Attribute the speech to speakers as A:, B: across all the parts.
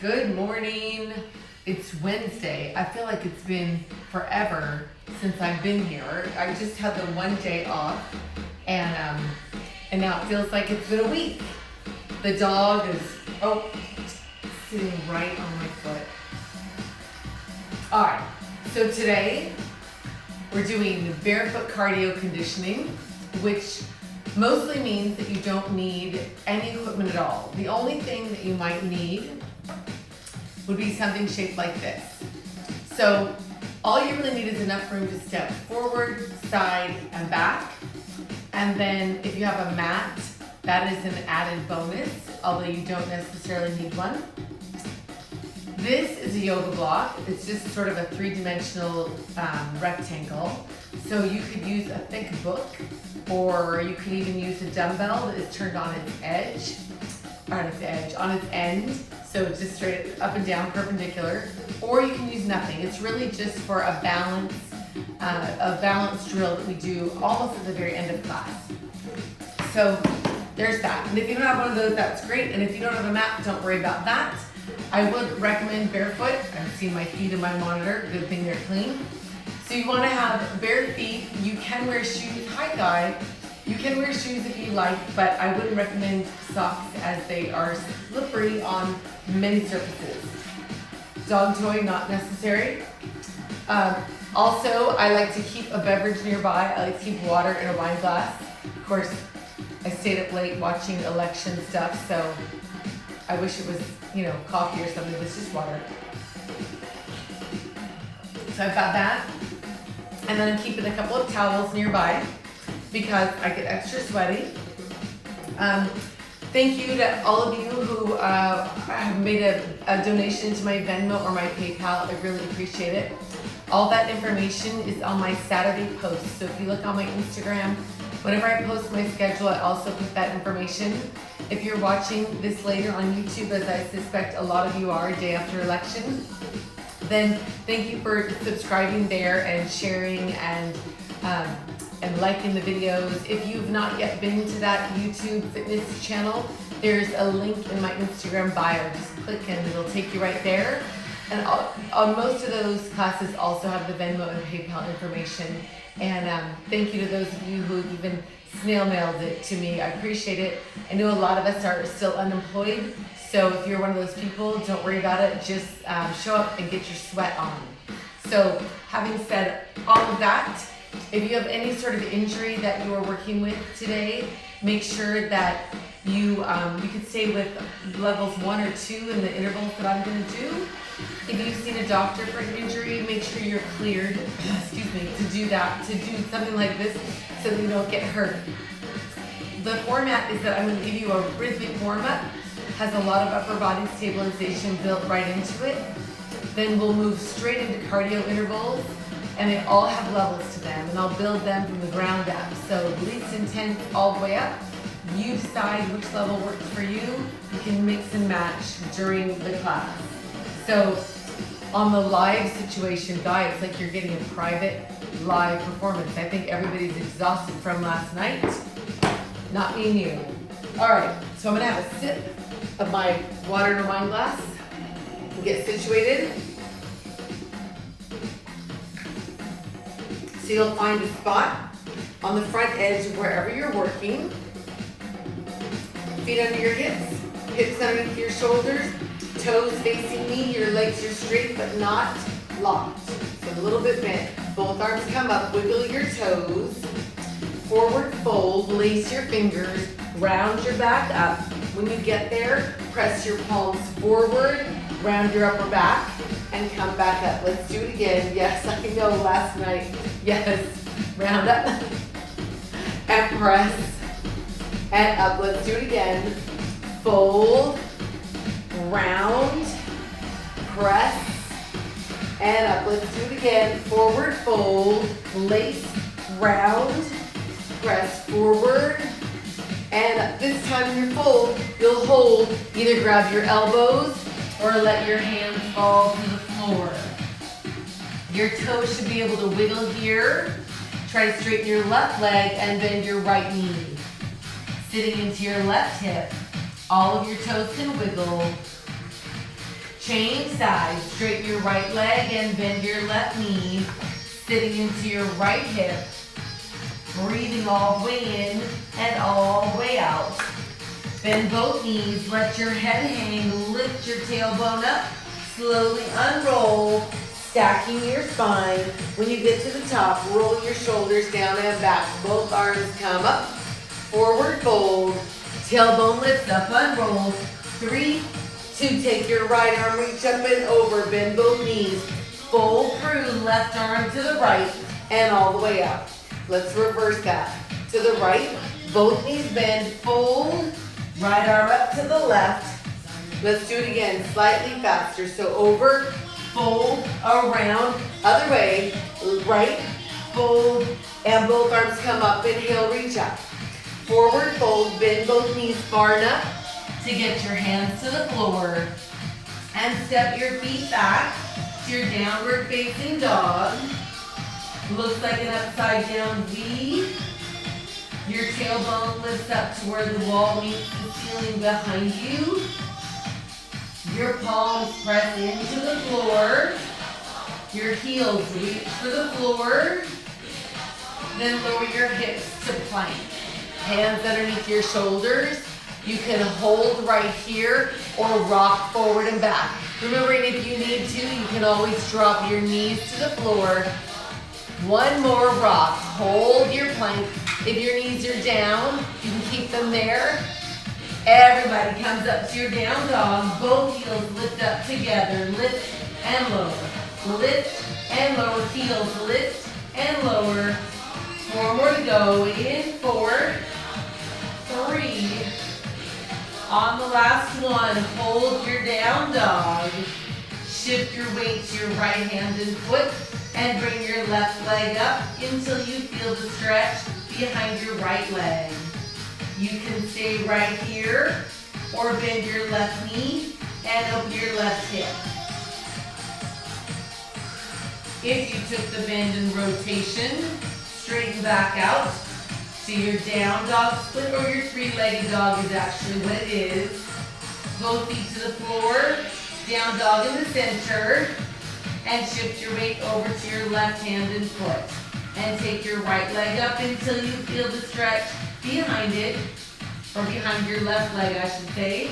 A: Good morning. It's Wednesday. I feel like it's been forever since I've been here. I just had the one day off, and now it feels like it's been a week. The dog is sitting right on my foot. All right. So today we're doing barefoot cardio conditioning, which mostly means that you don't need any equipment at all. The only thing that you might need would be something shaped like this. So all you really need is enough room to step forward, side, and back. And then if you have a mat, that is an added bonus, although you don't necessarily need one. This is a yoga block. It's just sort of a three-dimensional rectangle. So you could use a thick book, or you could even use a dumbbell that is turned on its edge, on its end. So it's just straight up and down perpendicular, or you can use nothing. It's really just for a balance drill that we do almost at the very end of class. So there's that. And if you don't have one of those, that's great. And if you don't have a mat, don't worry about that. I would recommend barefoot. I've seen my feet in my monitor. Good thing they're clean. So you want to have bare feet. You can wear shoes. Hi, Guy. You can wear shoes if you like, but I wouldn't recommend socks as they are slippery on many surfaces. Dog toy, not necessary. Also, I like to keep a beverage nearby. I like to keep water in a wine glass. Of course, I stayed up late watching election stuff, so I wish it was, coffee or something. It's just water. So I've got that. And then I'm keeping a couple of towels nearby because I get extra sweaty. Thank you to all of you who have made a donation to my Venmo or my PayPal. I really appreciate it. All that information is on my Saturday post. So if you look on my Instagram, whenever I post my schedule, I also put that information. If you're watching this later on YouTube, as I suspect a lot of you are, day after election, then thank you for subscribing there and sharing and liking the videos. If you've not yet been to that YouTube fitness channel, there's a link in my Instagram bio. Just click and it'll take you right there. And on most of those classes also have the Venmo and PayPal information. And thank you to those of you who even snail mailed it to me. I appreciate it. I know a lot of us are still unemployed. So if you're one of those people, don't worry about it. Just show up and get your sweat on. So having said all of that, if you have any sort of injury that you are working with today, make sure that you could stay with levels 1 or 2 in the intervals that I'm going to do. If you've seen a doctor for an injury, make sure you're cleared, to do that, to do something like this so that you don't get hurt. The format is that I'm going to give you a rhythmic warm-up. Has a lot of upper body stabilization built right into it. Then we'll move straight into cardio intervals, and they all have levels to them, and I'll build them from the ground up. So least intense all the way up. You decide which level works for you. You can mix and match during the class. So on the live situation, Guy, it's like you're getting a private live performance. I think everybody's exhausted from last night. Not me and you. All right, so I'm gonna have a sip of my water in a wine glass and get situated. So you'll find a spot on the front edge of wherever you're working. Feet under your hips underneath your shoulders, toes facing me, your legs are straight but not locked. So a little bit bent. Both arms come up, wiggle your toes. Forward fold, lace your fingers, round your back up. When you get there, press your palms forward, round your upper back, and come back up. Let's do it again. Yes, I know last night. Yes, round up and press and up. Let's do it again. Fold, round, press, and up. Let's do it again. Forward fold, lace, round, press forward, and up. This time in your fold, you'll hold, either grab your elbows or let your hands fall to the floor. Your toes should be able to wiggle here. Try to straighten your left leg and bend your right knee. Sitting into your left hip. All of your toes can wiggle. Change sides. Straighten your right leg and bend your left knee. Sitting into your right hip. Breathing all the way in and all the way out. Bend both knees. Let your head hang. Lift your tailbone up. Slowly unroll. Stacking your spine. When you get to the top, roll your shoulders down and back. Both arms come up. Forward fold. Tailbone lifts up, unroll. 3, 2, take your right arm, reach up and over. Bend both knees. Fold through, left arm to the right and all the way up. Let's reverse that. To the right, both knees bend, fold. Right arm up to the left. Let's do it again, slightly faster. So over, fold, around, other way, right, fold, and both arms come up. Inhale, reach up. Forward fold, bend both knees far enough to get your hands to the floor. And step your feet back to your downward facing dog. Looks like an upside down V. Your tailbone lifts up to where the wall meets the ceiling behind you. Your palms press into the floor. Your heels reach for the floor. Then lower your hips to plank. Hands underneath your shoulders. You can hold right here or rock forward and back. Remembering if you need to, you can always drop your knees to the floor. One more rock. Hold your plank. If your knees are down, you can keep them there. Everybody comes up to your down dog. Both heels lift up together. Lift and lower. Lift and lower. Heels lift and lower. 4 more to go. In 4, 3. On the last one, hold your down dog. Shift your weight to your right hand and foot and bring your left leg up until you feel the stretch behind your right leg. You can stay right here or bend your left knee and open your left hip. If you took the bend and rotation, straighten back out. So your down dog split or your 3-legged dog is actually what it is. Both feet to the floor, down dog in the center, and shift your weight over to your left hand and foot. And take your right leg up until you feel the stretch behind it, or behind your left leg, I should say.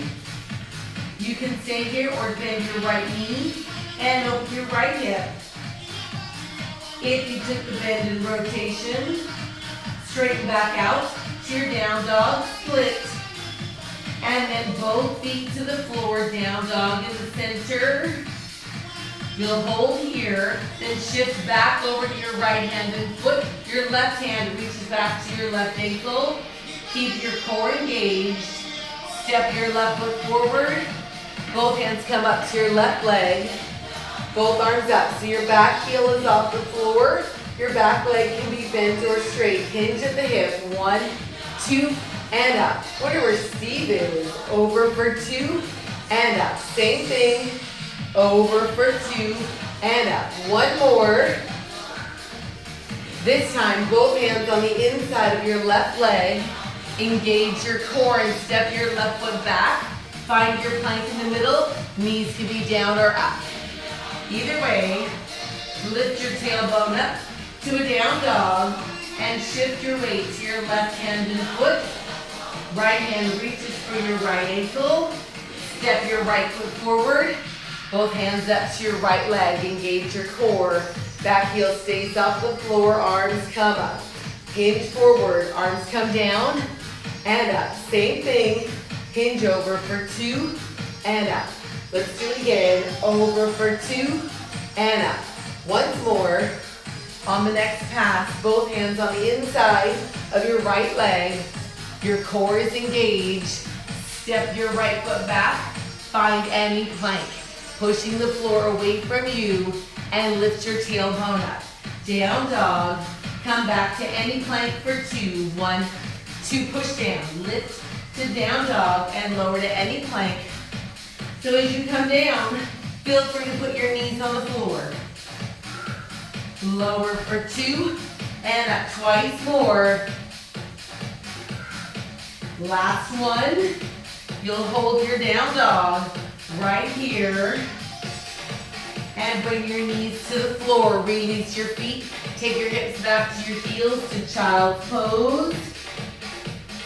A: You can stay here or bend your right knee and open your right hip. If you took the bend and rotation, straighten back out to your down dog, split. And then both feet to the floor, down dog in the center. You'll hold here, then shift back over to your right hand and foot. Your left hand reaches back to your left ankle. Keep your core engaged. Step your left foot forward. Both hands come up to your left leg. Both arms up. So your back heel is off the floor. Your back leg can be bent or straight. Hinge at the hip. 1, 2, and up. Wonder where Steve is. Over for 2, and up. Same thing. Over for 2, and up. One more. This time, both hands on the inside of your left leg. Engage your core and step your left foot back. Find your plank in the middle. Knees can be down or up. Either way, lift your tailbone up to a down dog and shift your weight to your left hand and foot. Right hand reaches for your right ankle. Step your right foot forward. Both hands up to your right leg. Engage your core. Back heel stays off the floor. Arms come up. Hinge forward. Arms come down and up. Same thing. Hinge over for 2 and up. Let's do it again. Over for 2 and up. Once more. On the next pass, both hands on the inside of your right leg. Your core is engaged. Step your right foot back. Find any plank. Pushing the floor away from you and lift your tailbone up. Down dog. Come back to any plank for 2. 1, 2, push down. Lift to down dog and lower to any plank. So as you come down, feel free to put your knees on the floor. Lower for 2 and up twice more. Last one. You'll hold your down dog right here. and bring your knees to the floor. Release your feet. Take your hips back to your heels to child's pose.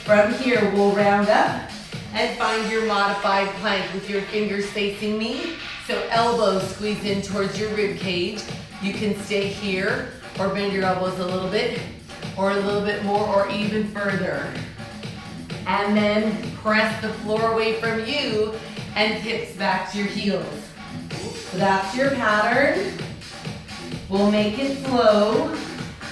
A: From here, we'll round up and find your modified plank with your fingers facing me. So elbows squeeze in towards your rib cage. You can stay here or bend your elbows a little bit or a little bit more or even further. And then press the floor away from you and hips back to your heels. So that's your pattern. We'll make it flow.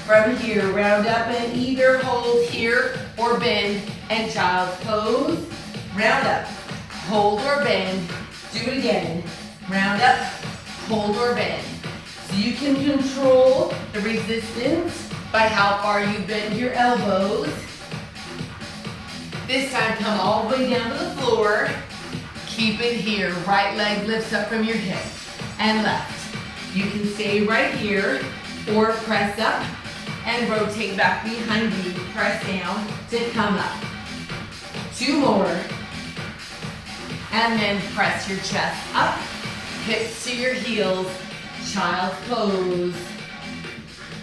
A: From here, round up and either hold here or bend and child's pose. Round up, hold or bend. Do it again. Round up, hold or bend. So you can control the resistance by how far you bend your elbows. This time, come all the way down to the floor. Keep it here. Right leg lifts up from your hip and left. You can stay right here or press up and rotate back behind you. Press down to come up. 2 more. And then press your chest up, hips to your heels, child's pose.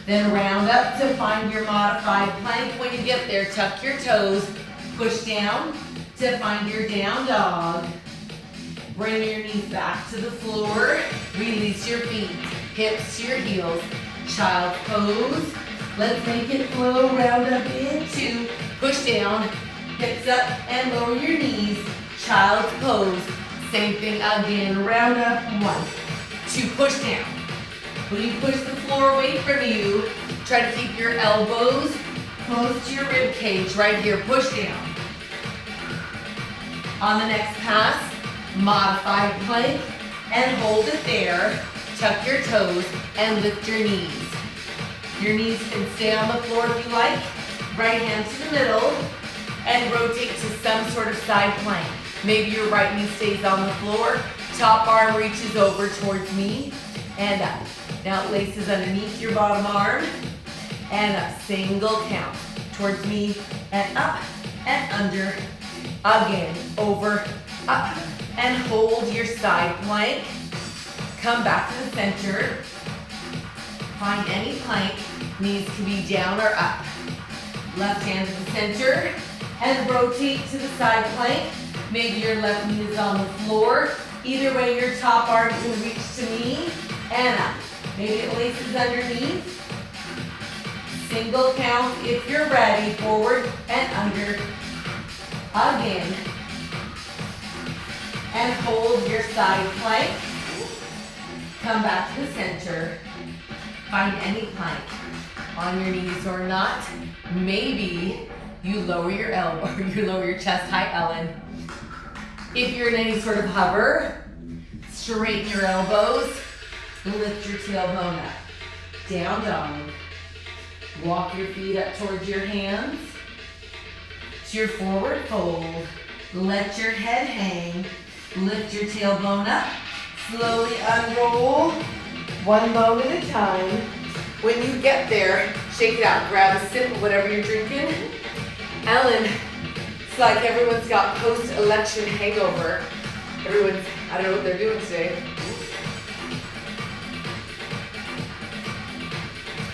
A: Then round up to find your modified plank. When you get there, tuck your toes, push down to find your down dog. Bring your knees back to the floor. Release your feet, hips to your heels, child's pose. Let's make it flow, round up into, push down, hips up and lower your knees, child's pose. Same thing again, round up, 1, 2, push down. When you push the floor away from you, try to keep your elbows close to your rib cage right here, push down. On the next pass, modified plank and hold it there. Tuck your toes and lift your knees. Your knees can stay on the floor if you like. Right hand to the middle and rotate to some sort of side plank. Maybe your right knee stays on the floor. Top arm reaches over towards me and up. Now it laces underneath your bottom arm and up. Single count towards me and up and under. Again, over, up, and hold your side plank. Come back to the center. Find any plank, knees can be down or up. Left hand to the center and rotate to the side plank. Maybe your left knee is on the floor. Either way, your top arm can reach to me and up. Maybe it laces underneath. Single count if you're ready. Forward and under. Again. And hold your side plank. Come back to the center. Find any plank on your knees or not. Maybe you lower your elbow, you lower your chest. Hi, Ellen. If you're in any sort of hover, straighten your elbows, lift your tailbone up. Down dog. Walk your feet up towards your hands. To your forward fold. Let your head hang. Lift your tailbone up. Slowly unroll. One bone at a time. When you get there, shake it out. Grab a sip of whatever you're drinking. Ellen, it's like everyone's got post-election hangover. Everyone's, I don't know what they're doing today.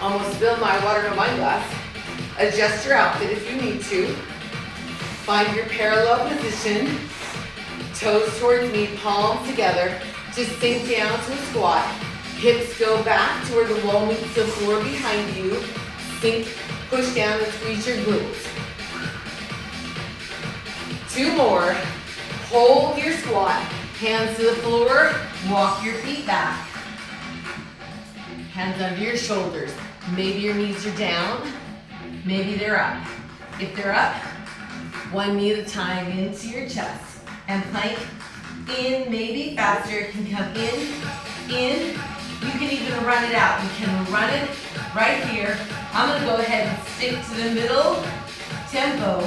A: Almost spilled my water in my glass. Adjust your outfit if you need to. Find your parallel position. Toes towards me, palms together. Just sink down to a squat. Hips go back to where the wall meets the floor behind you. Sink, push down and squeeze your glutes. 2 more. Hold your squat. Hands to the floor. Walk your feet back. Hands under your shoulders. Maybe your knees are down. Maybe they're up. If they're up, one knee at a time into your chest. And plank in, maybe faster. It can come in. You can even run it out. You can run it right here. I'm gonna go ahead and stick to the middle tempo.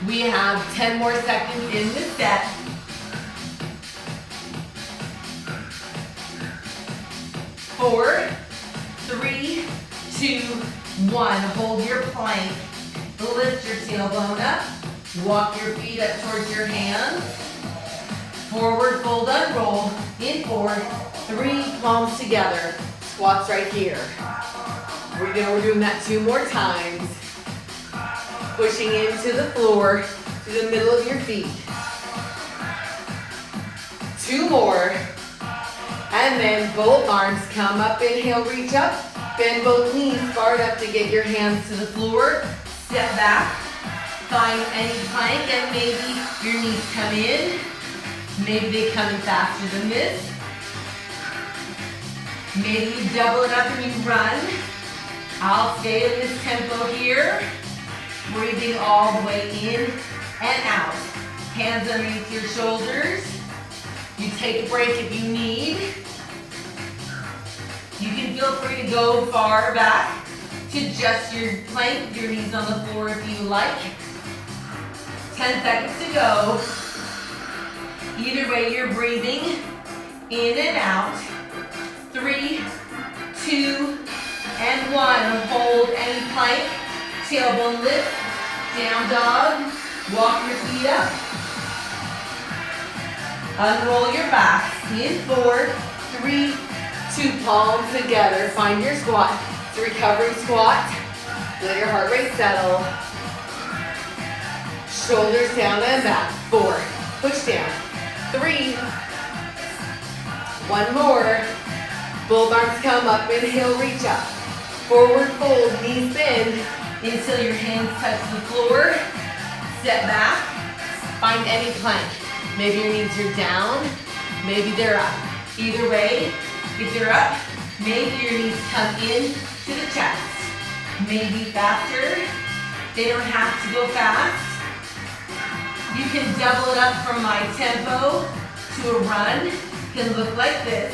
A: We have 10 more seconds in the set. 4, 3, 2, 1. Hold your plank. Lift your tailbone up. Walk your feet up towards your hands. Forward fold, unroll. In 4, 3, palms together. Squats right here. We're doing that 2 more times. Pushing into the floor, to the middle of your feet. 2 more. And then both arms come up, inhale, reach up. Bend both knees far enough to get your hands to the floor. Step back. Find any plank and maybe your knees come in. Maybe they come in faster than this. Maybe you double it up and you run. I'll stay in this tempo here. Breathing all the way in and out. Hands underneath your shoulders. You take a break if you need. You can feel free to go far back to just your plank, your knees on the floor if you like. 10 seconds to go. Either way, you're breathing in and out. 3, 2, and 1. Hold any plank. Tailbone lift. Down dog. Walk your feet up. Unroll your back. In 4, 3, 2, palms together. Find your squat. It's a recovery squat. Let your heart rate settle. Shoulders down and back. 4. Push down. 3. 1 more. Both arms come up. Inhale, reach up. Forward fold, knees bend until your hands touch the floor. Step back. Find any plank. Maybe your knees are down. Maybe they're up. Either way, if they're up, maybe your knees come in to the chest. Maybe faster. They don't have to go fast. You can double it up from my tempo to a run. It can look like this.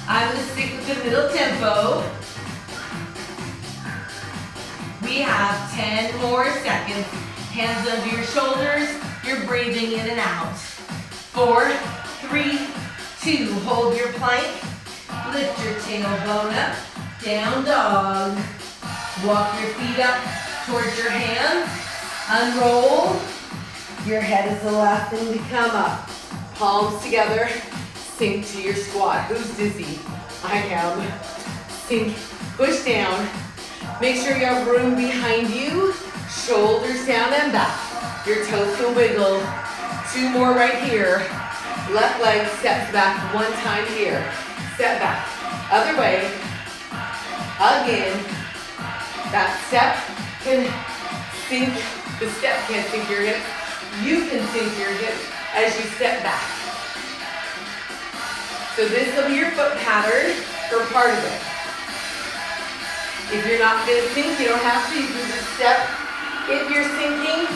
A: I'm going to stick with the middle tempo. We have 10 more seconds. Hands under your shoulders. You're breathing in and out. 4, 3, 2. Hold your plank. Lift your tailbone up. Down dog. Walk your feet up towards your hands. Unroll. Your head is the last thing to come up. Palms together. Sink to your squat. Who's dizzy? I am. Sink. Push down. Make sure you have room behind you. Shoulders down and back. Your toes can wiggle. 2 more right here. Left leg steps back 1 time here. Step back. Other way. Again. That step can sink. The step can't sink your hips. You can sink your hips as you step back. So this will be your foot pattern for part of it. If you're not going to sink, you don't have to. You can just step. If you're sinking,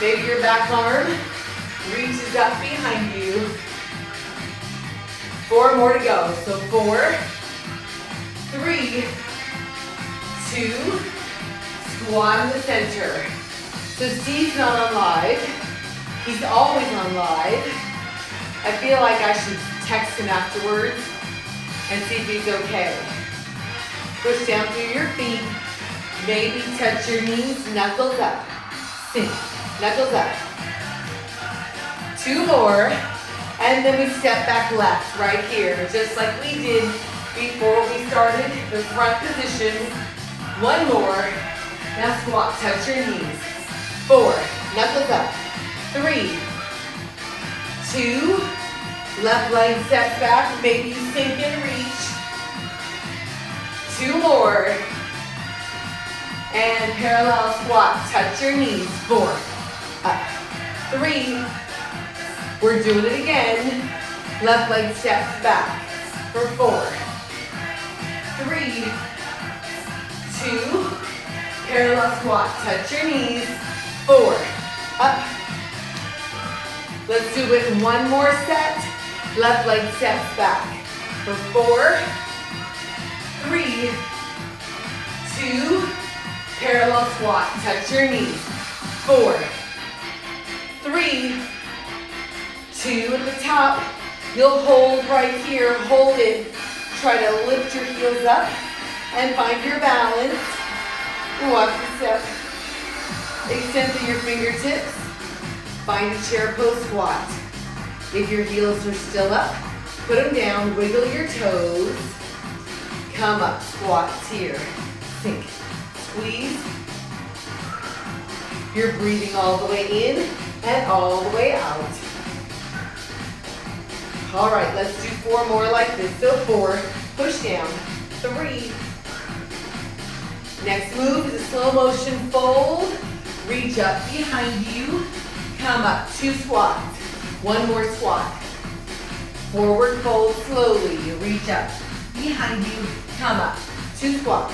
A: maybe your back arm reaches up behind you. 4 more to go. So 4, 3, 2, squat in the center. So Steve's not on live. He's always on live. I feel like I should text him afterwards and see if he's okay. Push down through your feet. Maybe touch your knees, knuckles up. Sink, knuckles up. 2 more. And then we step back left right here, just like we did before we started the front position. 1 more. Now squat, touch your knees. 4, knuckles up. 3, 2, left leg steps back. Maybe you sink and reach. 2 more. And parallel squat, touch your knees. 4, up. 3, we're doing it again. Left leg steps back for 4, 3, 2, parallel squat, touch your knees. 4, up. Let's do it in 1 more set. Left leg steps back for 4, 3, 2, parallel squat, touch your knees. 4, 3, 2 at the top. You'll hold right here, hold it. Try to lift your heels up and find your balance. Watch the step. Extend through your fingertips. Find a chair pose squat. If your heels are still up, put them down, wiggle your toes. Come up, squats here. Sink, squeeze. You're breathing all the way in and all the way out. All right, let's do 4 more like this. So 4, push down, 3. Next move is a slow motion fold. Reach up behind you. Come up, 2 squats. 1 more squat. Forward fold slowly. You reach up behind you. Come up, 2 squats.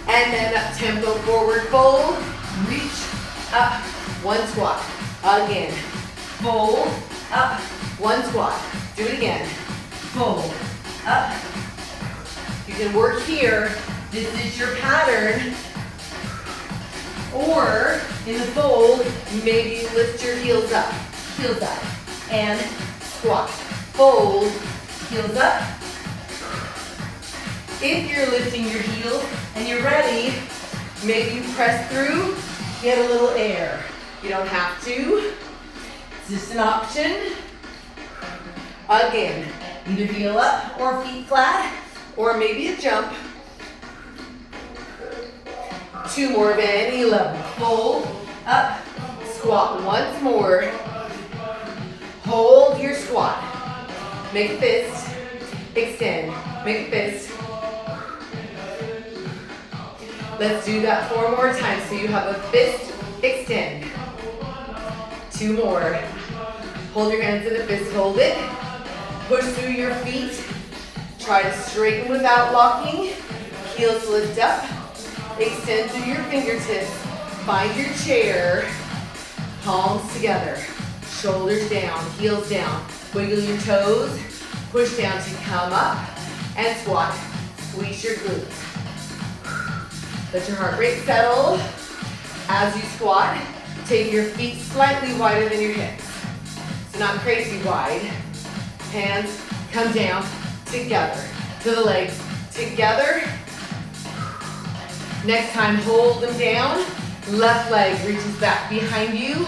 A: And then up tempo forward fold. Reach up, 1 squat. Again, fold up, 1 squat. Do it again. Fold up. You can work here. This is your pattern. Or in the fold, maybe you lift your heels up, and squat. Fold, heels up. If you're lifting your heels and you're ready, maybe you press through, get a little air. You don't have to. It's just an option. Again, either heel up or feet flat, or maybe a jump. 2 more of any level. Fold, up, squat once more. Hold your squat. Make a fist, extend, make a fist. Let's do that 4 more times. So you have a fist, extend. 2 more. Hold your hands in a fist, hold it. Push through your feet. Try to straighten without locking. Heels lift up. Extend through your fingertips. Find your chair. Palms together. Shoulders down, heels down. Wiggle your toes. Push down to come up and squat. Squeeze your glutes. Let your heart rate settle. As you squat, take your feet slightly wider than your hips. So not crazy wide. Hands come down together. To the legs together. Next time, hold them down. Left leg reaches back behind you.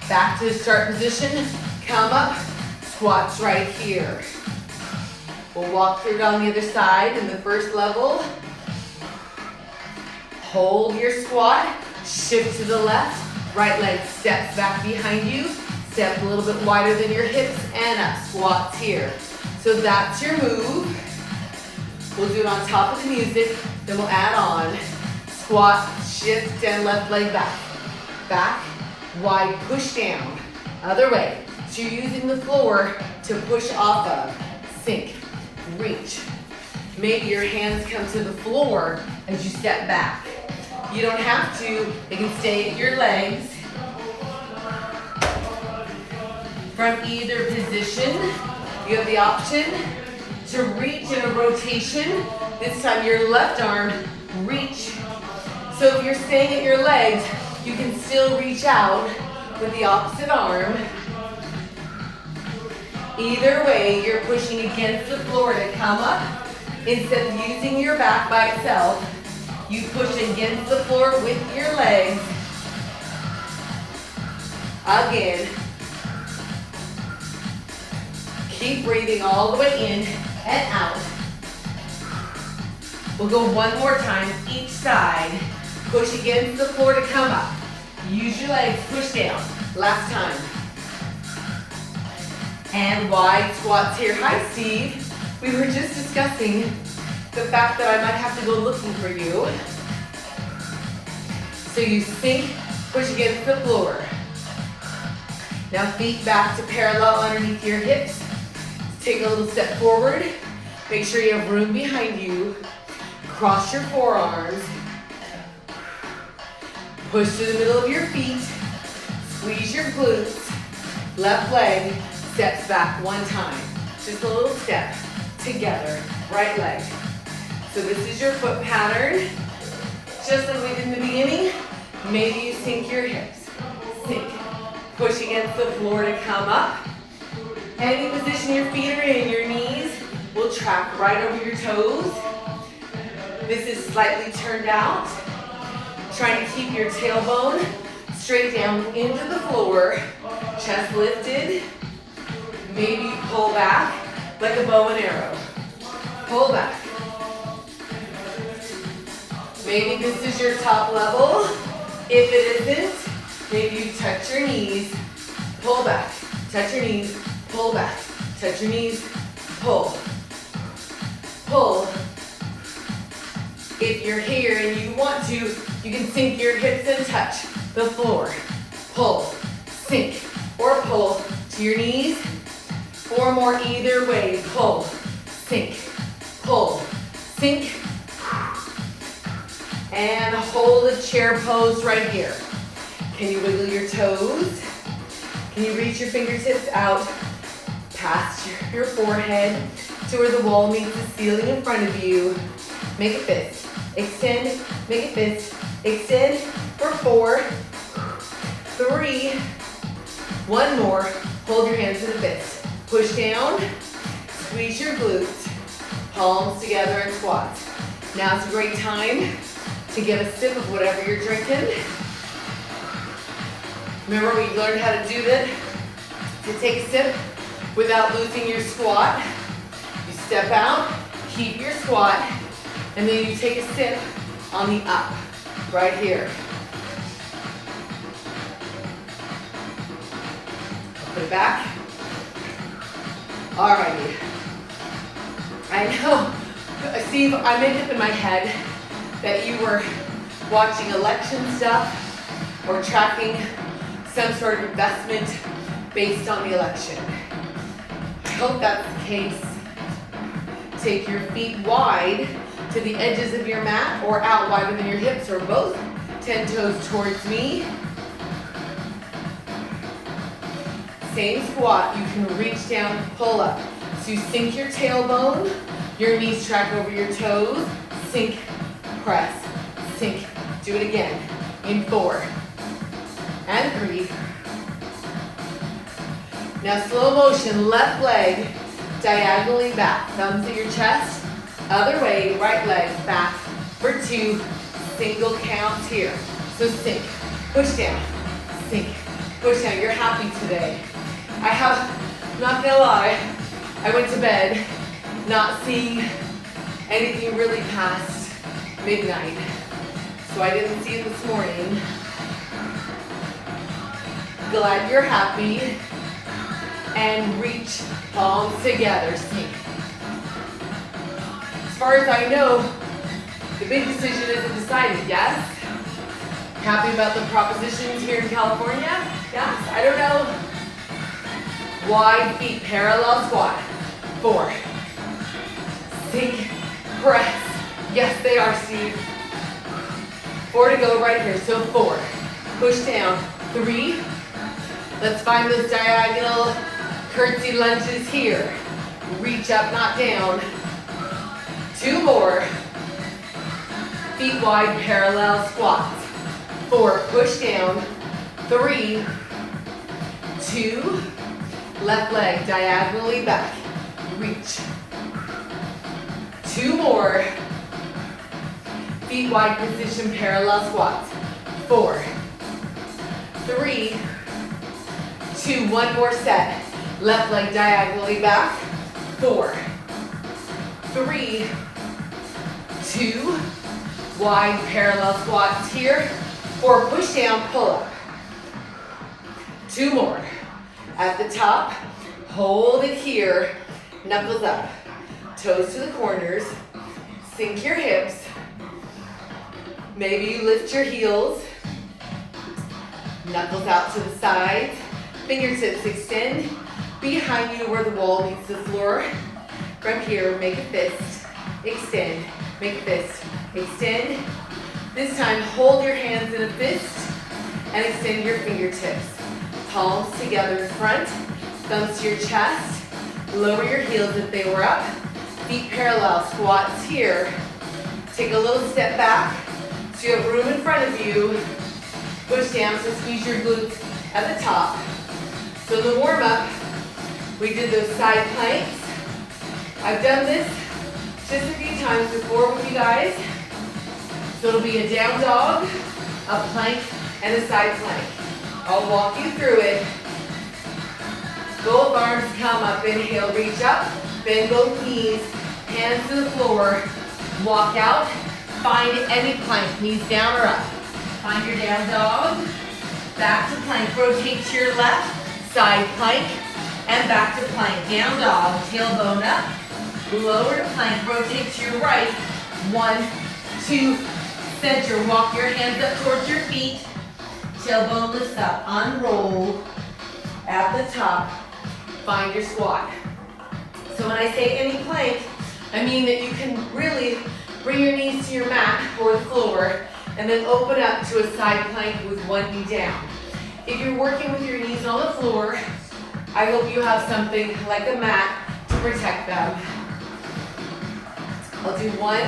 A: Back to the start position. Come up. Squats right here. We'll walk through it on the other side in the first level. Hold your squat. Shift to the left. Right leg steps back behind you. Step a little bit wider than your hips and up. Squats here. So that's your move. We'll do it on top of the music. Then we'll add on. Squat, shift, and left leg back. Back, wide, push down. Other way. So you're using the floor to push off of. Sink, reach. Maybe your hands come to the floor as you step back. You don't have to. They can stay at your legs. From either position, you have the option to reach in a rotation. This time your left arm, reach. So if you're staying at your legs, you can still reach out with the opposite arm. Either way, you're pushing against the floor to come up. Instead of using your back by itself, you push against the floor with your legs. Again. Keep breathing all the way in and out. We'll go 1 more time, each side. Push against the floor to come up. Use your legs, push down. Last time. And wide squats here. Hi, Steve. We were just discussing the fact that I might have to go looking for you. So you sink, push against the floor. Now feet back to parallel underneath your hips. Take a little step forward. Make sure you have room behind you. Cross your forearms. Push to the middle of your feet. Squeeze your glutes. Left leg steps back 1 time. Just a little step together. Right leg. So this is your foot pattern. Just like we did in the beginning, maybe you sink your hips. Sink. Push against the floor to come up. Any position your feet are in, your knees will track right over your toes. This is slightly turned out. Trying to keep your tailbone straight down into the floor, chest lifted. Maybe you pull back like a bow and arrow. Pull back. Maybe this is your top level. If it isn't, maybe you touch your knees, pull back, touch your knees, pull back, touch your knees, pull, pull. If you're here and you want to, you can sink your hips and touch the floor. Pull, sink, or pull to your knees, or more either way. Pull, sink, pull, sink, and hold a chair pose right here. Can you wiggle your toes? Can you reach your fingertips out past your forehead to where the wall meets the ceiling in front of you? Make a fist. Extend, make a fist. Extend for 4, 3, one more. Hold your hands in a fist. Push down, squeeze your glutes, palms together and squats. Now it's a great time to get a sip of whatever you're drinking. Remember, we learned how to do that, to take a sip without losing your squat. You step out, keep your squat, and then you take a sip on the up, right here. Put it back. Alrighty. I know, Steve, I made up in my head that you were watching election stuff or tracking some sort of investment based on the election. I hope that's the case. Take your feet wide to the edges of your mat or out wider than your hips or both. 10 toes towards me. Same squat, you can reach down, pull up. So you sink your tailbone, your knees track over your toes, sink, press, sink. Do it again. In 4 and 3. Now slow motion, left leg diagonally back. Thumbs at your chest, other way, right leg back for 2. Single counts here. So sink, push down, sink, push down. You're happy today. Not gonna lie, I went to bed not seeing anything really past midnight. So I didn't see it this morning. Glad you're happy. And reach, palms together, sink. As far as I know, the big decision isn't decided, yes? Happy about the propositions here in California? Yes, I don't know. Wide feet, parallel squat. 4. Sink, press. Yes, they are, Steve. 4 to go right here, so 4. Push down, 3. Let's find those diagonal curtsy lunges here. Reach up, not down. 2 more. Feet wide, parallel squats. 4, push down. 3, 2, left leg diagonally back. Reach. 2 more. Feet wide position, parallel squats. 4, 3, 2, one more set. Left leg diagonally back. 4, 3, 2, wide parallel squats here. 4, push down, pull up. 2 more. At the top, hold it here. Knuckles up. Toes to the corners. Sink your hips. Maybe you lift your heels. Knuckles out to the sides. Fingertips extend behind you where the wall meets the floor. From here, make a fist. Extend. Make a fist. Extend. This time, hold your hands in a fist and extend your fingertips. Palms together in front. Thumbs to your chest. Lower your heels if they were up. Feet parallel. Squats here. Take a little step back so you have room in front of you. Push down, so squeeze your glutes at the top. So the warm-up, we did those side planks. I've done this just a few times before with you guys. So it'll be a down dog, a plank, and and a side plank. I'll walk you through it. Both arms come up, inhale, reach up, bend both knees, hands to the floor, walk out, find any plank, knees down or up. Find your down dog, back to plank, rotate to your left, side plank, and back to plank. Down dog, tailbone up, lower to plank, rotate to your right, 1, 2, center, walk your hands up towards your feet, tailbone lifts up, unroll, at the top, find your squat. So when I say any plank, I mean that you can really bring your knees to your mat or the floor and then open up to a side plank with one knee down. If you're working with your knees on the floor, I hope you have something like a mat to protect them. I'll do 1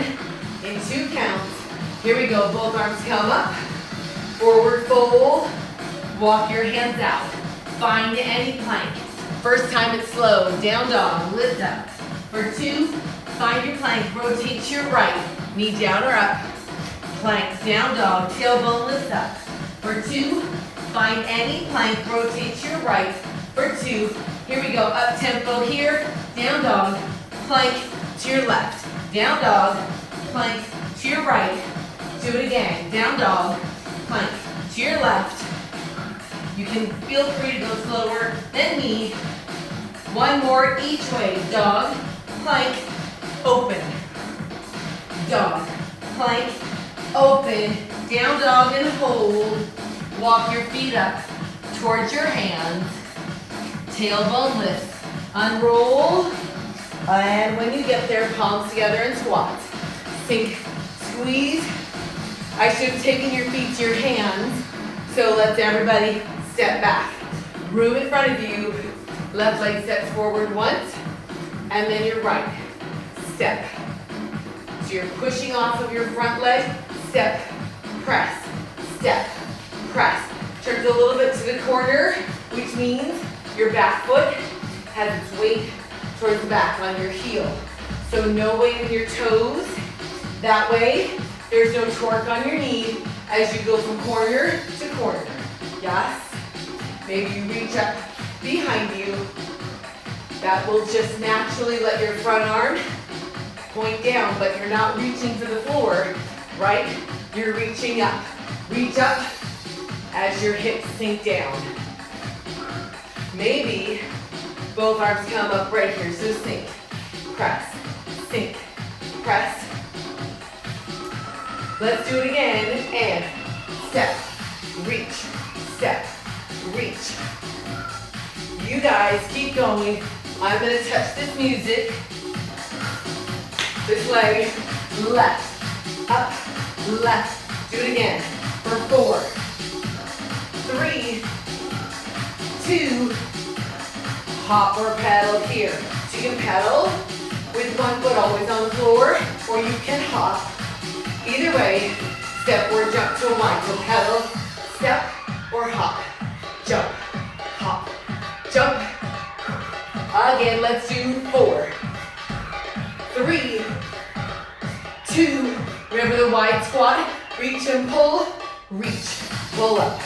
A: and 2 counts. Here we go, both arms come up, forward fold, walk your hands out. Find any plank. First time it's slow, down dog, lift up. For 2, find your plank, rotate to your right, knee down or up. Plank, down dog, tailbone lifts up. For 2, find any plank, rotate to your right. For 2, here we go, up tempo here, down dog, plank to your left. Down dog, plank to your right. Do it again, down dog, plank to your left. You can feel free to go slower than me. 1 more each way. Dog, plank, open. Dog, plank, open. Down dog and hold. Walk your feet up towards your hands. Tailbone lifts. Unroll. And when you get there, palms together and squats. Sink, squeeze. I should have taken your feet to your hands. So let's everybody step back. Room in front of you. Left leg steps forward once, and then your right step. So you're pushing off of your front leg, step, press, press. Turns a little bit to the corner, which means your back foot has its weight towards the back on your heel. So no weight in your toes. That way, there's no torque on your knee as you go from corner to corner. Yes? Maybe you reach up behind you. That will just naturally let your front arm point down, but you're not reaching for the floor, right? You're reaching up. Reach up as your hips sink down. Maybe both arms come up right here, so sink, press, press. Let's do it again, and step, reach, You guys keep going. I'm gonna touch this music. This leg, left, up, left. Do it again for 4, 3, 2, hop or pedal here. So you can pedal with one foot always on the floor, or you can hop. Either way, step or jump to a line. So pedal, step, or hop. Jump, hop, jump. Again, let's do 4, 3, 2. Remember the wide squat. Reach and pull, reach, pull up.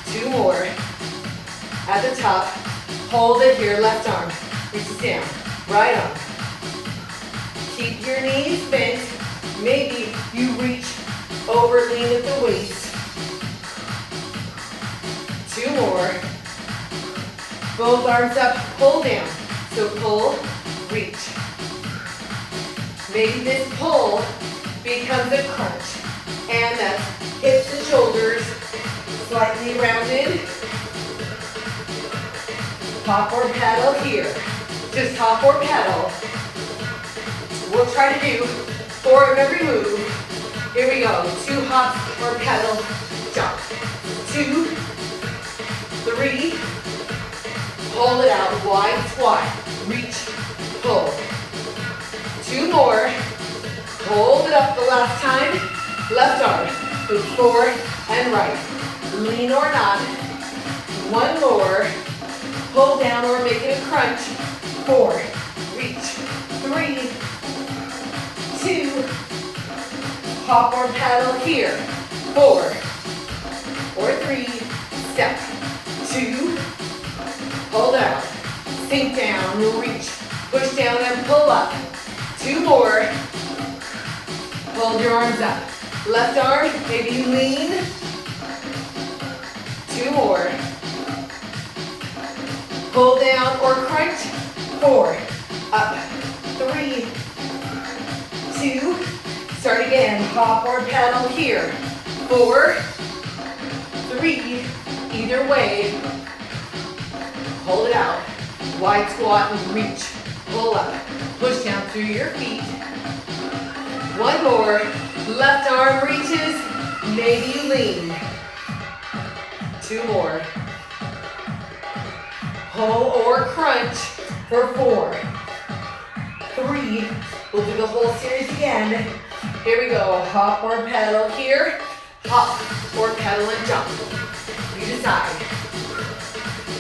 A: 2 more. At the top, hold it here, left arm. Reaches down, right arm. Keep your knees bent. Maybe you reach over, lean at the waist. 2 more. Both arms up, pull down. So pull, reach. Maybe this pull becomes a crunch. And that's hips and shoulders slightly rounded. Hop or pedal here. Just hop or pedal. We'll try to do 4 of every move. Here we go. 2 hops or pedal, jump. 2, 3, hold it out, wide squat, reach, pull. 2 more, hold it up the last time, left arm, move forward and right. Lean or not. 1 more, pull down or make it a crunch. 4, reach, 3, 2, hop or pedal here. 4, 3, step. 2, hold out, sink down, reach, push down and pull up. 2 more. Hold your arms up. Left arm, maybe lean. 2 more. Pull down or crunch. 4, up. 3, 2, start again. Hop or pedal here. 4, 3, either way. Hold it out. Wide squat and reach. Pull up. Push down through your feet. 1 more. Left arm reaches. Maybe you lean. 2 more. Pull or crunch for 4. 3. We'll do the whole series again. Here we go. Hop or pedal here. Hop or pedal and jump. You decide.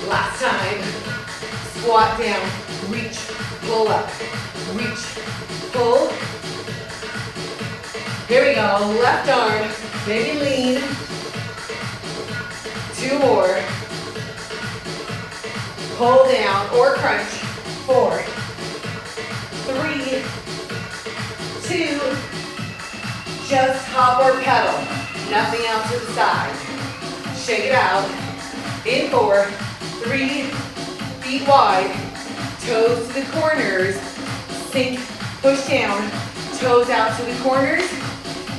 A: Last time. Squat down. Reach. Pull up. Reach. Pull. Here we go. Left arm. Maybe lean. 2 more. Pull down or crunch. 4, 3, 2, just hop or pedal. Nothing else to the side. Shake it out. In 4, 3, feet wide. Toes to the corners. Sink, push down. Toes out to the corners.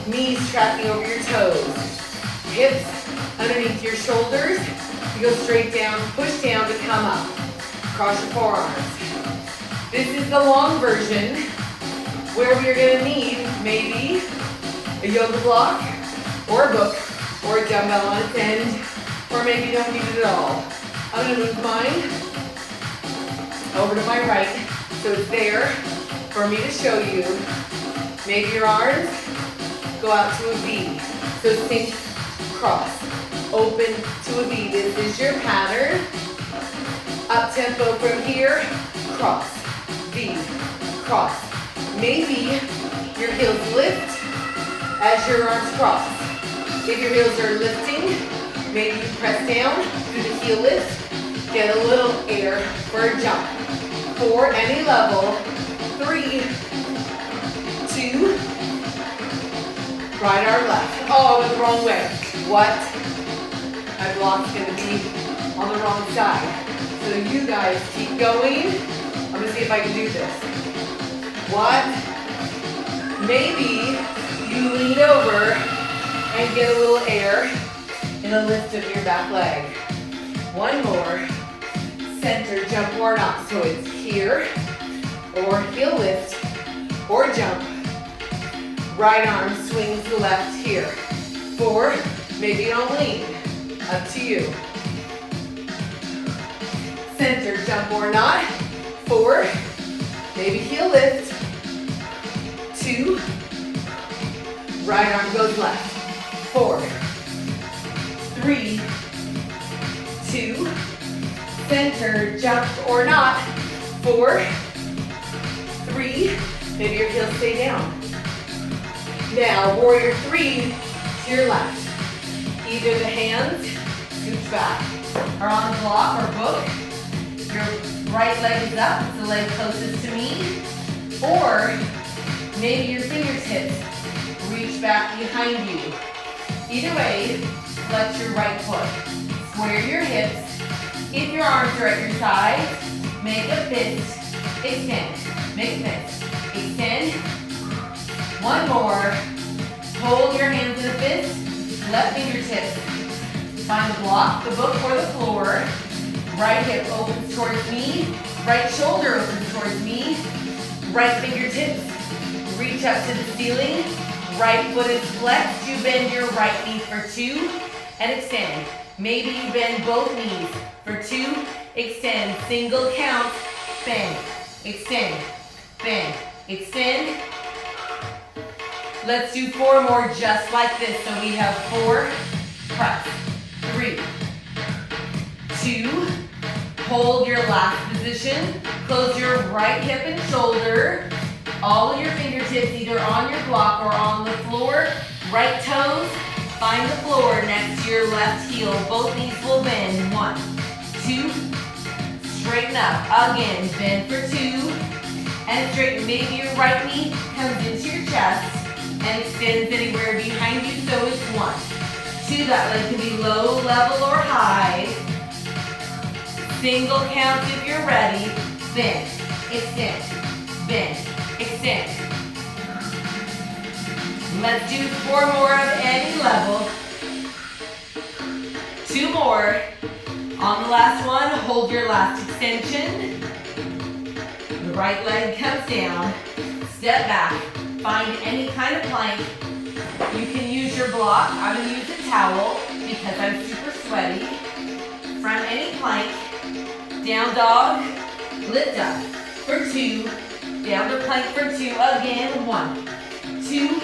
A: Knees tracking over your toes. Hips underneath your shoulders. You go straight down, push down to come up. Cross your forearms. This is the long version where we're gonna need maybe a yoga block or a book or a dumbbell on its end, or maybe you don't need it at all. I'm gonna move mine over to my right so it's there for me to show you. Maybe your arms go out to a V. So sink, cross. Open to a V. This is your pattern. Up tempo from here. Cross. V. Cross. Maybe your heels lift as your arms cross. If your heels are lifting, maybe you press down, do the heel lift, get a little air for a jump. 4, any level. 3, 2, right arm left. Oh, I went the wrong way. What? My block's gonna be on the wrong side. So you guys keep going. I'm gonna see if I can do this. What? Maybe you lean over and get a little air in a lift of your back leg. 1 more. Center jump or not. So it's here, or heel lift, or jump. Right arm swings to the left here. 4, maybe you don't lean. Up to you. Center jump or not. 4, maybe heel lift. 2, right arm goes left. 4, 3, 2, center jump or not. 4, 3, maybe your heels stay down. Now, warrior 3 to your left. Either the hands, scooch back, are on the block or book. Your right leg is up, it's the leg closest to me. Or maybe your fingertips reach back behind you. Either way, flex your right foot. Square your hips. If your arms are at your sides, make a fist, extend. Make a fist, extend. 1 more. Hold your hands in a fist. Left fingertips. Find the block, the book, or the floor. Right hip opens towards me. Right shoulder opens towards me. Right fingertips reach up to the ceiling. Right foot is flexed. You bend your right knee for 2 and extend. Maybe you bend both knees for 2. Extend. Single count. Bend. Extend. Bend. Extend. Let's do 4 more just like this. So we have 4, press, 3, 2, hold your last position. Close your right hip and shoulder. All of your fingertips either on your block or on the floor. Right toes, find the floor next to your left heel. heel. Both knees will bend. 1, 2, straighten up. Again, bend for 2, and straighten. Maybe your right knee comes into your chest and extends anywhere behind you, so it's 1, 2. That leg can be low, level, or high. Single count if you're ready. Bend, extend, bend, extend. Let's do 4 more of any level. 2 more. On the last one, hold your last extension. The right leg comes down. Step back. Find any kind of plank. You can use your block. I'm going to use a towel because I'm super sweaty. From any plank. Down dog. Lift up for 2. Down to plank for 2. Again. 1, 2.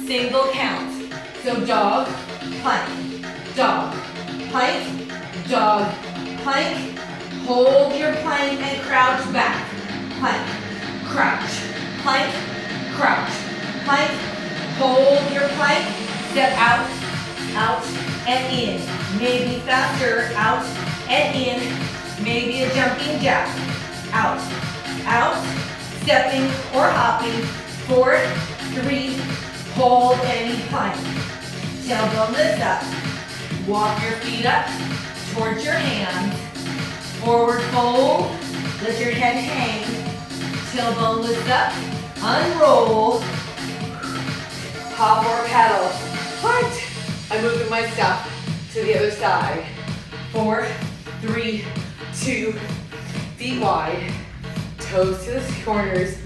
A: Single count. So dog, plank, dog, plank, dog, plank. Hold your plank and crouch back. Plank, crouch, plank, crouch, plank. Hold your plank. Step out, out, and in. Maybe faster, out and in. Maybe a jumping jack. Out, out, stepping or hopping. 4, 3, hold any plank. Tailbone lift up. Walk your feet up towards your hands. Forward fold. Let your head hang. Tailbone lift up. Unroll. Hop or paddle. Heart. I'm moving my stuff to the other side. 4, 3, 2. Feet wide. Toes to the corners.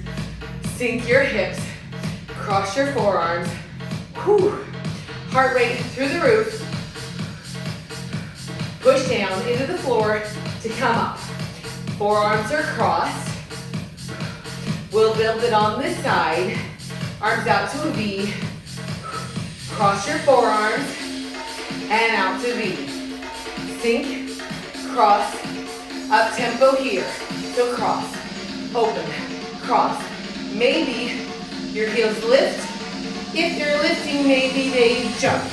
A: Sink your hips. Cross your forearms. Whew. Heart rate through the roof. Push down into the floor to come up. Forearms are crossed. We'll build it on this side. Arms out to a V. Cross your forearms and out to V. Sink, cross, up tempo here. So cross, open, cross. Maybe your heels lift. If you're lifting, maybe they jump.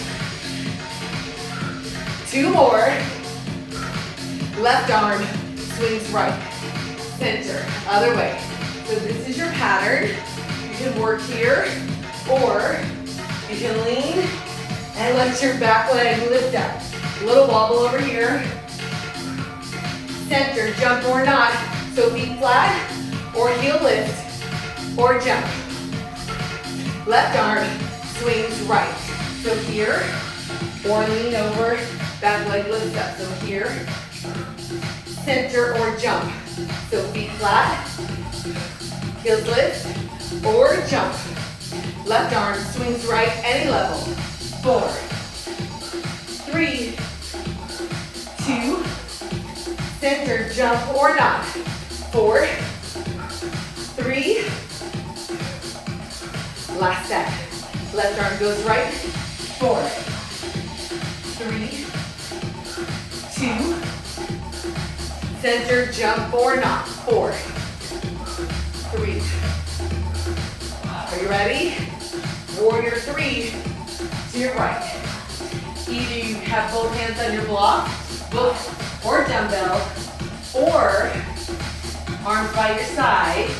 A: 2 more. Left arm swings right. Center, other way. So this is your pattern. You can work here, or you can lean and let your back leg lift up. A little wobble over here. Center, jump or not. So feet flat, or heel lift, or jump. Left arm swings right. So here, or lean over, back leg lifts up. So here, center or jump. So feet flat, heels lift, or jump. Left arm swings right, any level. 4, 3, 2, center, jump or not. 4, 3, last set. Left arm goes right. 4, 3, 2, center, jump or not. 4, 3. Are you ready? Warrior 3 to your right. Either you have both hands on your block, or dumbbell, or arms by your side.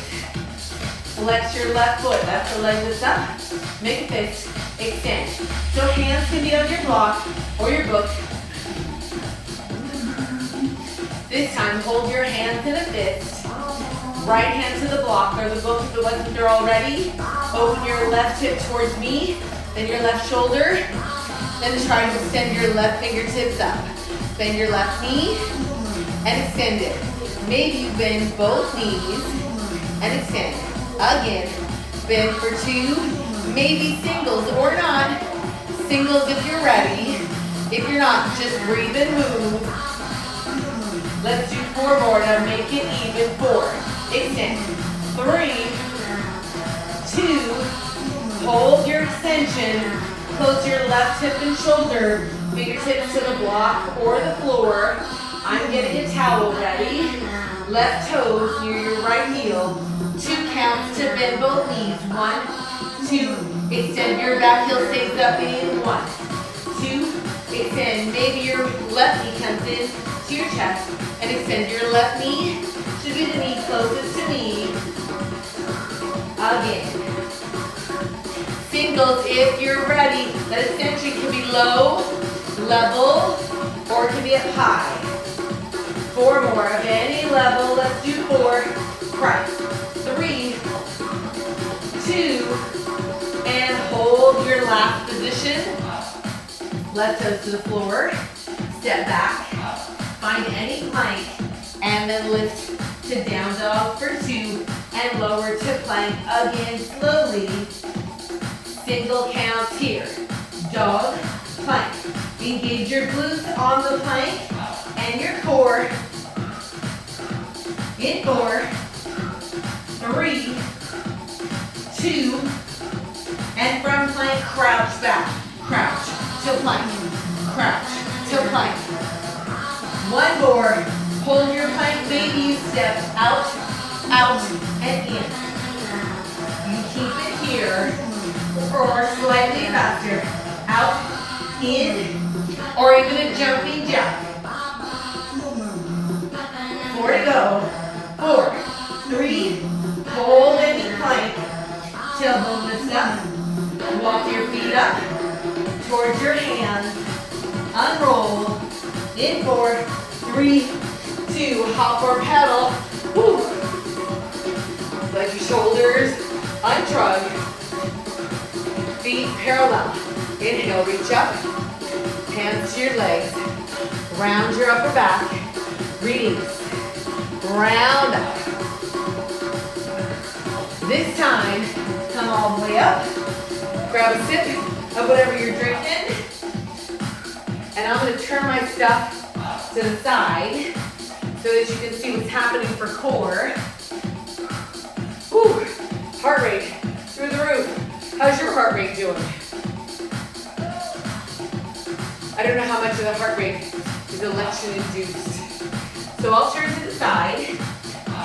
A: Flex your left foot. That's the leg that's up. Make a fist. Extend. So hands can be on your block or your book. This time, hold your hands in a fist. Right hand to the block or the book if it wasn't there already. Open your left hip towards me, then your left shoulder. Then try to extend your left fingertips up. Bend your left knee and extend it. Maybe you bend both knees and extend. Again, bend for 2, maybe singles or not. Singles if you're ready. If you're not, just breathe and move. Let's do 4 more to make it even. 4, extend. 3, 2, hold your extension. Close your left hip and shoulder. Fingertips to the block or the floor. I'm getting a towel ready. Left toes near your right heel. 2 counts to bend both knees. 1, 2, extend your back heel stays up in 1, 2, Extend. Maybe your left knee comes in to your chest and extend. Your left knee should be the knee closest to me. Again. Singles, if you're ready, that extension can be low, level, or it can be up high. 4 more of any level. Let's do 4. Crunch. 3, 2, and hold your last position. Left toes to the floor. Step back. Find any plank, and then lift to down dog for 2, and lower to plank again slowly. Single counts here. Dog, plank. Engage your glutes on the plank and your core. In 4, 3, 2, and from plank, crouch back. Crouch to plank. Crouch to plank. 1 more. Hold your plank. Maybe you step out, out, and in. You keep it here, or slightly faster. Out, in, or even a jumping jack. 4 to go. 4, 3, hold any plank. Tailbone lifts up. Walk your feet up towards your hands. Unroll. In 4, 3, 2, hop or pedal. Woo. Let your shoulders unshrug. Feet parallel. Inhale, reach up. Hands to your legs. Round your upper back. Release. Round up. This time, come all the way up. Grab a sip of whatever you're drinking. And I'm going to turn my stuff to the side so that you can see what's happening for core. Whew. Heart rate through the roof. How's your heart rate doing? I don't know how much of the heart rate is election induced. So I'll turn to the side.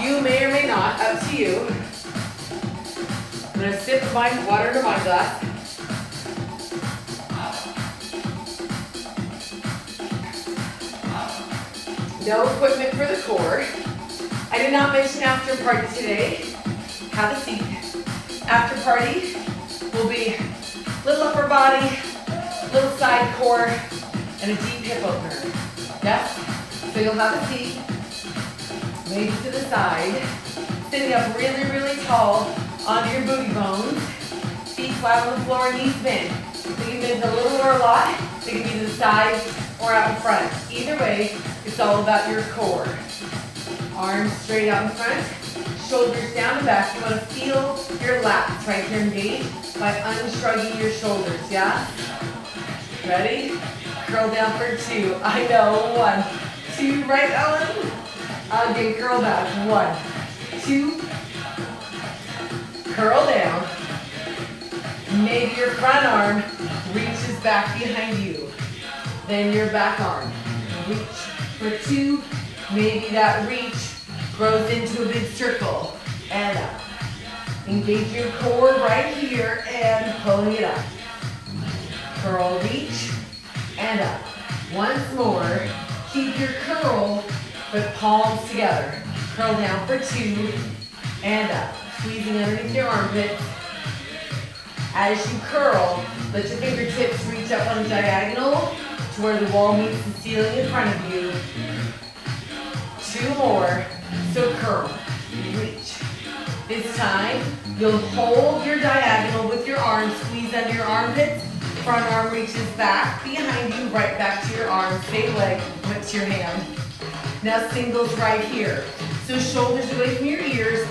A: You may or may not, up to you. I'm going to sip my water into my glass. No equipment for the core. I did not mention after party today. Have a seat. After party will be little upper body, little side core, and a deep hip opener. Yes? So you'll have a seat, maybe to the side, sitting up really, really tall onto your booty bones, feet flat on the floor, knees bent. They can bend a little or a lot. They can be to the side or out in front. Either way, it's all about your core. Arms straight out in front, shoulders down and back. You want to feel your lats right here engaged by unshrugging your shoulders, yeah? Ready? Curl down for 2. I know. 1, 2, right, Ellen? Again, curl back. 1, 2. Curl down. Maybe your front arm reaches back behind you. Then your back arm. Reach for 2. Maybe that reach grows into a big circle. And up. Engage your core right here and pulling it up. Curl, reach, and up. Once more. Keep your curl, but palms together. Curl down for 2, and up. Squeezing underneath your armpits. As you curl, let your fingertips reach up on a diagonal to where the wall meets the ceiling in front of you. 2 more. So curl, reach. This time, you'll hold your diagonal with your arms, squeeze under your armpits. Front arm reaches back behind you, right back to your arm. Same leg, went to your hand. Now singles right here. So shoulders away from your ears,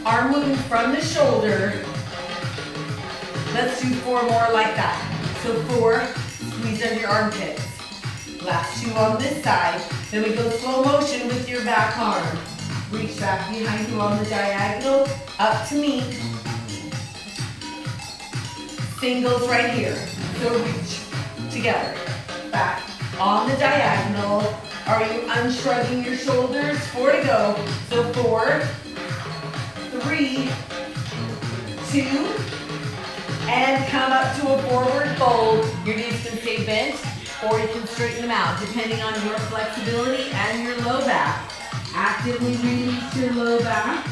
A: arm moving from the shoulder. Let's do 4 more like that. So 4, squeeze under your armpits. Last 2 on this side. Then we go slow motion with your back arm. Reach back behind you on the diagonal, up to meet. Singles right here. So reach together. Back on the diagonal. Are you unshrugging your shoulders? 4 to go. So 4, 3, 2, and come up to a forward fold. Your knees can stay bent. or you can straighten them out depending on your flexibility and your low back. Actively release your low back.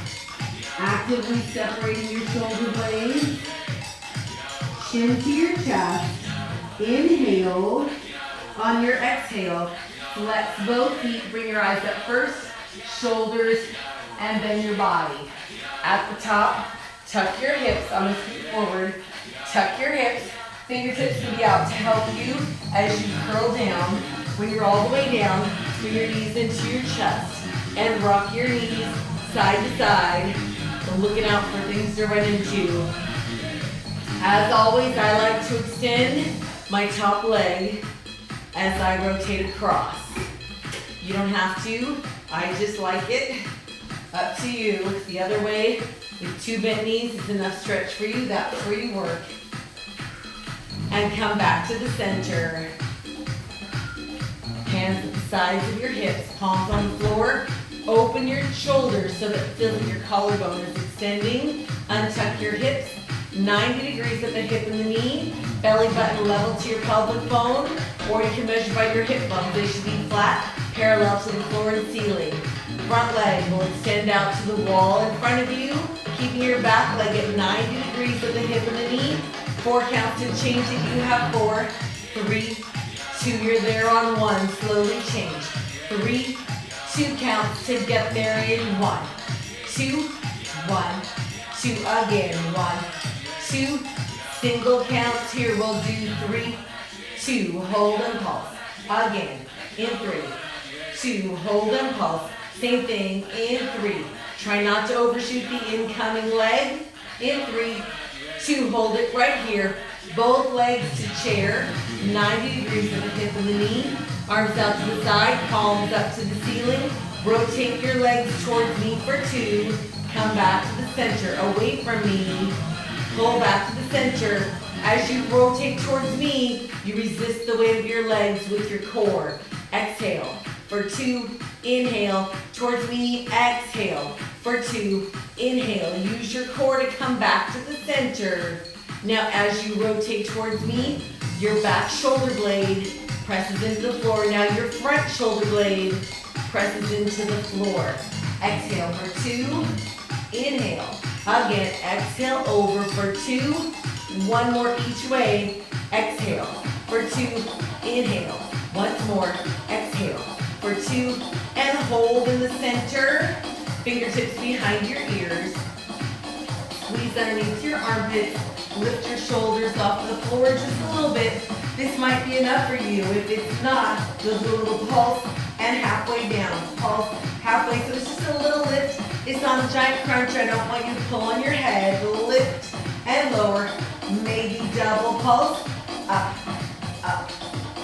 A: Actively separating your shoulder blades. Chin to your chest. Inhale. On your exhale, flex both feet. Bring your eyes up first. Shoulders and bend your body. At the top, tuck your hips. I'm going to scoot forward. Tuck your hips. Fingertips will be out to help you as you curl down. When you're all the way down, bring your knees into your chest and rock your knees side to side. So looking out for things to run into. As always, I like to extend my top leg as I rotate across. You don't have to. I just like it. Up to you. The other way, with 2 bent knees, it's enough stretch for you. That's where you work. And come back to the center. Hands at the sides of your hips, palms on the floor. Open your shoulders so that it feels like your collarbone is extending. Untuck your hips, 90 degrees at the hip and the knee. Belly button level to your pelvic bone, or you can measure by your hip bones. They should be flat, parallel to the floor and ceiling. Front leg will extend out to the wall in front of you, keeping your back leg at 90 degrees at the hip and the knee. 4 counts to change it. You have 4, 3, 2. You're there on 1. Slowly change. 3, 2 counts to get there in 1, 2, 1, 2. Again, 1, 2. Single counts here. We'll do 3, 2. Hold and pulse. Again, in 3, 2. Hold and pulse. Same thing in 3. Try not to overshoot the incoming leg. In 3, 2. Hold it right here. Both legs to chair. 90 degrees at the hip and the knee. Arms out to the side. Palms up to the ceiling. Rotate your legs towards me for 2. Come back to the center. Away from me. Pull back to the center. As you rotate towards me, you resist the weight of your legs with your core. Exhale for 2. Inhale towards me. Exhale for 2. Inhale. Use your core to come back to the center. Now as you rotate towards me, your back shoulder blade presses into the floor. Now your front shoulder blade presses into the floor. Exhale for 2. Inhale. Again, exhale over for 2. 1 more each way. Exhale for 2. Inhale. Once more. Exhale for 2. And hold in the center. Fingertips behind your ears. Squeeze underneath your armpits. Lift your shoulders off the floor just a little bit. This might be enough for you. If it's not, you'll do a little pulse and halfway down. Pulse halfway. So it's just a little lift. It's not a giant crunch. I don't want you to pull on your head. Lift and lower. Maybe double pulse. Up, up.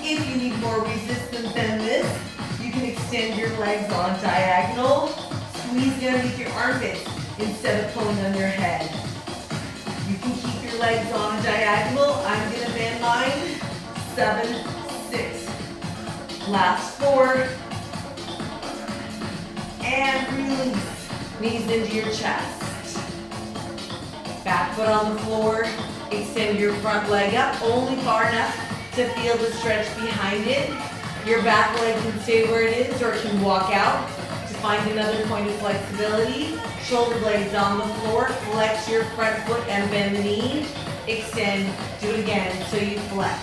A: If you need more resistance than this, you can extend your legs on diagonal. Squeeze underneath your armpits instead of pulling on your head. You can keep your legs on diagonal. I'm going to bend mine. 7, 6. Last 4. And release. Knees into your chest. Back foot on the floor. Extend your front leg up only far enough to feel the stretch behind it. Your back leg can stay where it is or it can walk out to find another point of flexibility. Shoulder blades on the floor. Flex your front foot and bend the knee. Extend. Do it again so you flex.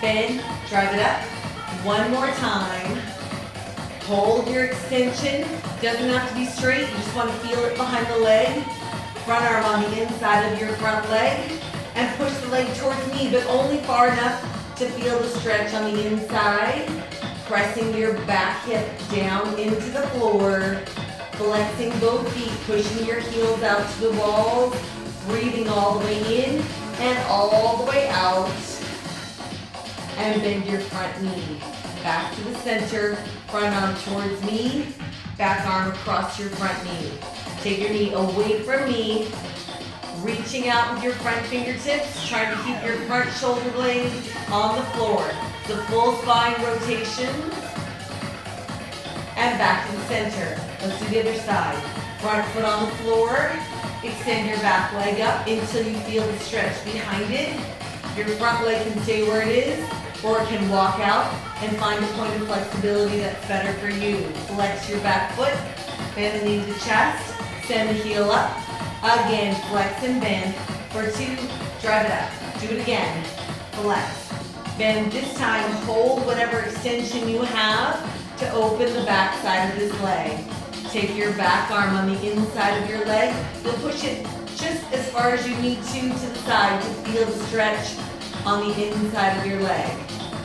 A: Bend. Drive it up. 1 more time. Hold your extension. Doesn't have to be straight. You just want to feel it behind the leg. Front arm on the inside of your front leg. And push the leg towards me, but only far enough to feel the stretch on the inside. Pressing your back hip down into the floor. Flexing both feet, pushing your heels out to the walls. Breathing all the way in and all the way out. And bend your front knee. Back to the center. Front arm towards me. Back arm across your front knee. Take your knee away from me. Reaching out with your front fingertips. Trying to keep your front shoulder blade on the floor. The full spine rotation. And back to the center. Let's do the other side. Front foot on the floor. Extend your back leg up until you feel the stretch behind it. Your front leg can stay where it is, or can walk out and find a point of flexibility that's better for you. Flex your back foot, bend the knee to chest, send the heel up. Again, flex and bend for 2, drive it up. Do it again, flex. Bend this time, hold whatever extension you have to open the back side of this leg. Take your back arm on the inside of your leg. You'll push it just as far as you need to the side to feel the stretch on the inside of your leg.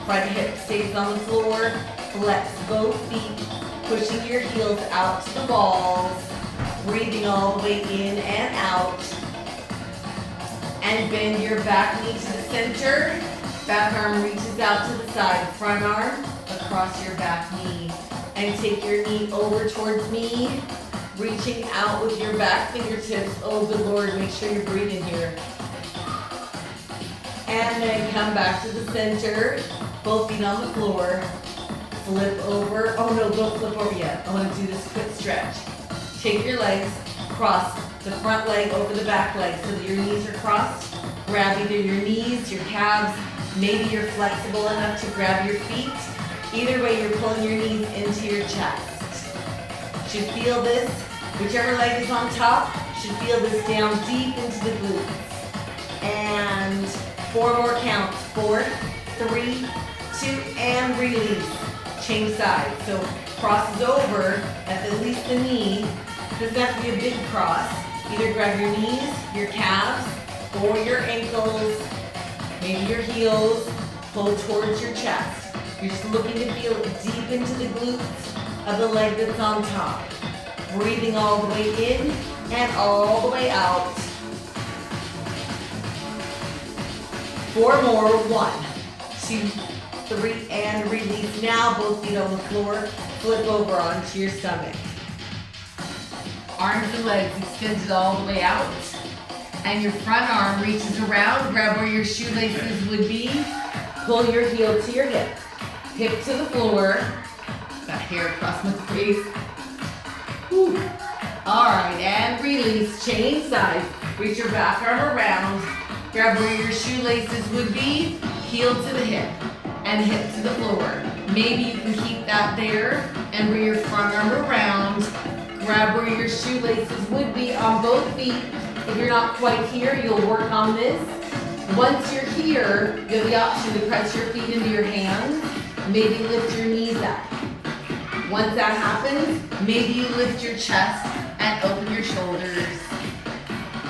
A: Front hip stays on the floor. Flex both feet, pushing your heels out to the balls. Breathing all the way in and out. And bend your back knee to the center. Back arm reaches out to the side. Front arm across your back knee. And take your knee over towards me. Reaching out with your back fingertips. Oh, good Lord, make sure you're breathing here. And then come back to the center. Both feet on the floor. Flip over. Oh no, don't flip over yet. I want to do this quick stretch. Take your legs, cross the front leg over the back leg so that your knees are crossed. Grab either your knees, your calves. Maybe you're flexible enough to grab your feet. Either way, you're pulling your knees into your chest. Should feel this. Whichever leg is on top, should feel this down deep into the glutes. And 4 more counts. 4, 3, 2, and release. Change sides. So crosses over at least the knee. Doesn't have to be a big cross. Either grab your knees, your calves, or your ankles, maybe your heels, pull towards your chest. You're just looking to feel deep into the glutes of the leg that's on top. Breathing all the way in and all the way out. 4 more. 1, 2, 3, and release. Now both feet on the floor. Flip over onto your stomach. Arms and legs extended all the way out. And your front arm reaches around. Grab where your shoelaces would be. Pull your heel to your hip. Hip to the floor. Got hair across my face. Whew. All right, and release. Change sides. Reach your back arm around. Grab where your shoelaces would be. Heel to the hip. And hip to the floor. Maybe you can keep that there and bring your front arm around. Grab where your shoelaces would be on both feet. If you're not quite here, you'll work on this. Once you're here, you have the option to press your feet into your hands. Maybe lift your knees up. Once that happens, maybe you lift your chest and open your shoulders.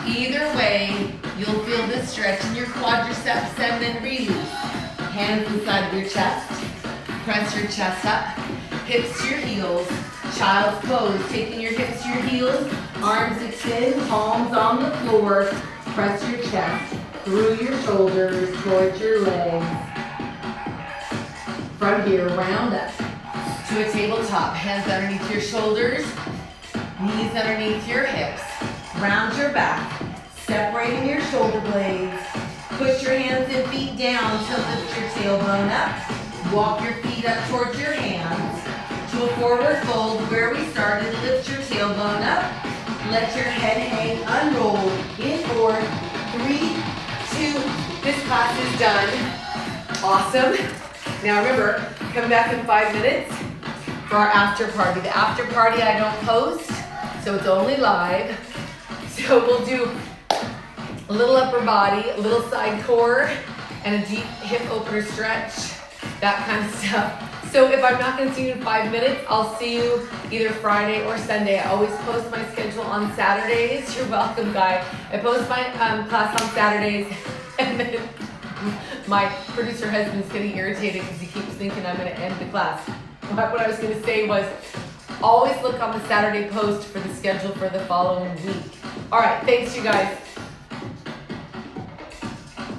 A: Either way, you'll feel this stretch in your quadriceps and then release. Hands inside of your chest. Press your chest up. Hips to your heels. Child's pose. Taking your hips to your heels. Arms extend. Palms on the floor. Press your chest through your shoulders towards your legs. From here, round up to a tabletop. Hands underneath your shoulders. Knees underneath your hips. Round your back. Separating your shoulder blades. Push your hands and feet down to lift your tailbone up. Walk your feet up towards your hands. To a forward fold where we started. Lift your tailbone up. Let your head hang unrolled. In 4, 3, 2. This class is done. Awesome. Now remember, come back in 5 minutes for our after party. The after party I don't post, so it's only live. So we'll do a little upper body, a little side core, and a deep hip opener stretch, that kind of stuff. So if I'm not gonna see you in 5 minutes, I'll see you either Friday or Sunday. I always post my schedule on Saturdays. You're welcome, Guy. I post my class on Saturdays, and then my producer husband's getting irritated because he keeps thinking I'm gonna end the class. But what I was gonna say was, always look on the Saturday post for the schedule for the following week. All right, thanks you guys.